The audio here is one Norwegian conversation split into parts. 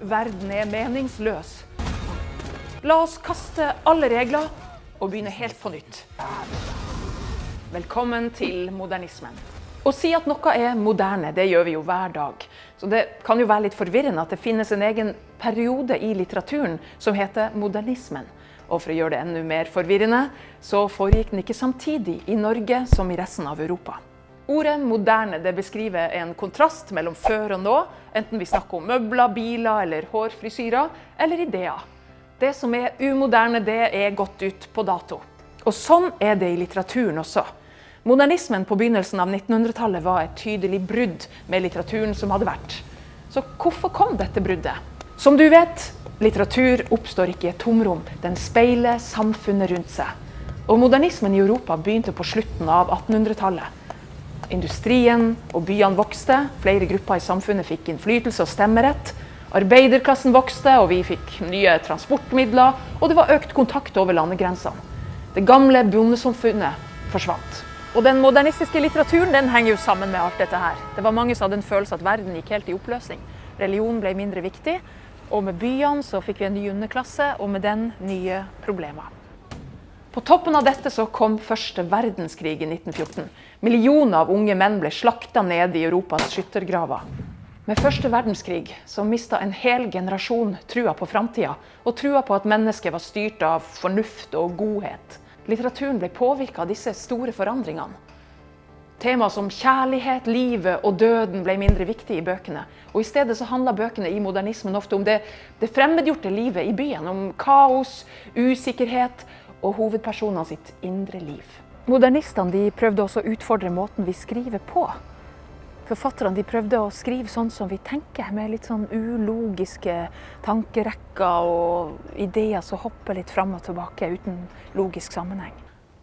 Verden er meningsløs. La oss kaste alle regler og begynne helt på nytt. Velkommen til modernismen. Å si at noe er moderne, det gjør vi jo hver dag. Så det kan jo være litt forvirrende at det finnes en egen periode i litteraturen som heter modernismen. Og for å gjøre det enda mer forvirrende, så foregikk den ikke samtidig i Norge som i resten av Europa. Ordet moderne det beskriver en kontrast mellom før og nå, enten vi snakker om møbler, biler eller hårfrisyrer, eller ideer. Det som er umoderne, det er gått ut på dato. Og sånn er det i litteraturen også. Modernismen på begynnelsen av 1900-tallet var et tydelig brudd med litteraturen som hadde vært. Så hvorfor kom dette bruddet? Som du vet, litteratur oppstår ikke i et tomrom, den speiler samfunnet rundt seg. Og modernismen i Europa begynte på slutten av 1800-tallet. Industrien og byene vokste, flere grupper i samfunnet fikk innflytelse og stemmerett. Arbeiderklassen vokste, og vi fikk nye transportmidler, og det var økt kontakt over landegrensene. Det gamle bondesamfunnet forsvant. Og den modernistiske litteraturen den henger jo sammen med alt dette her. Det var mange som hadde en følelse at verden gikk helt i oppløsning. Religion ble mindre viktig, og med byene så fikk vi en ny underklasse, og med den nye problemer. På toppen av dette så kom første verdenskrig i 1914. Millioner av unge menn ble slaktet ned i Europas skyttergraver. Med første verdenskrig så mistet en hel generasjon trua på framtida, og trua på at mennesket var styrt av fornuft og godhet. Litteraturen ble påvirket av disse store forandringene. Tema som kjærlighet, livet og døden ble mindre viktig i bøkene. Og i stedet så handlet bøkene i modernismen ofte om det fremmedgjorte livet i byen, om kaos, usikkerhet og hovedpersonene sitt indre liv. Modernistene de prøvde også å utfordre måten vi skriver på. Forfatterne de prøvde å skrive sånn som vi tenker, med litt sånn ulogiske tankerekker og ideer som hopper litt fram og tilbake uten logisk sammenheng.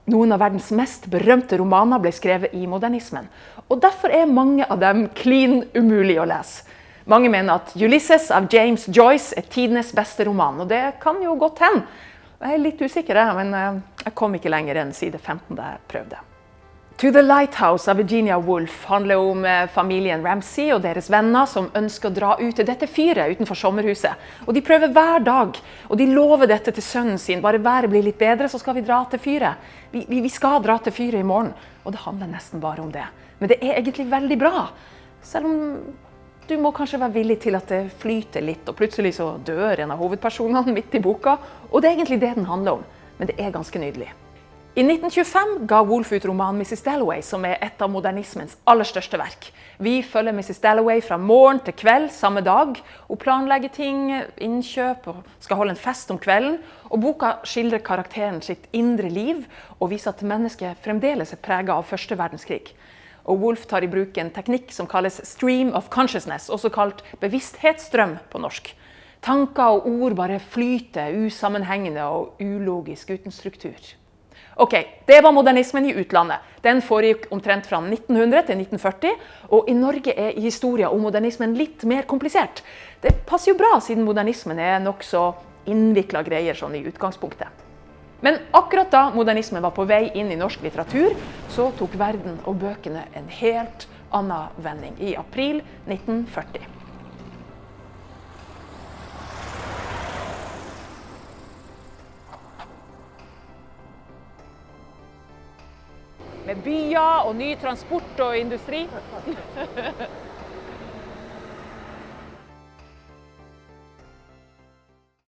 Noen av verdens mest berømte romaner ble skrevet i modernismen, og derfor er mange av dem klin umulig å lese. Mange mener at Ulysses av James Joyce er tidenes beste roman, og det kan jo godt hende. Jeg er litt usikker, men jeg kom ikke lenger enn side 15 da jeg prøvde. To the Lighthouse av Virginia Woolf handler om familien Ramsay og deres venner som ønsker å dra ut til dette fyret utenfor sommerhuset. Og de prøver hver dag, og de lover dette til sønnen sin. Bare været blir litt bedre, så skal vi dra til fyret. Vi skal dra til fyret i morgen, og det handler nesten bare om det. Men det er egentlig veldig bra, selv om du må kanskje være villig til at det flyter litt, og plutselig så dør en av hovedpersonene midt i boka, og det er egentlig det den handler om, men det er ganske nydelig. I 1925 ga Woolf ut romanen Mrs. Dalloway, som er et av modernismens aller største verk. Vi følger Mrs. Dalloway fra morgen til kveld samme dag, og planlegger ting, innkjøp, og skal holde en fest om kvelden. Og boka skildrer karakteren sitt indre liv, og viser at mennesket fremdeles er preget av første verdenskrig. Og Woolf tar i bruk en teknikk som kalles stream of consciousness, også kalt bevissthetsstrøm på norsk. Tanker og ord bare flyter usammenhengende og ulogisk uten struktur. Ok, det var modernismen i utlandet. Den foregikk omtrent fra 1900 til 1940, og i Norge er historien om modernismen litt mer komplisert. Det passer jo bra, siden modernismen er nok så innviklet greier sånn i utgangspunktet. Men akkurat da modernismen var på vei inn i norsk litteratur, så tok verden og bøkene en helt annen vending i april 1940. Med byer og ny transport og industri.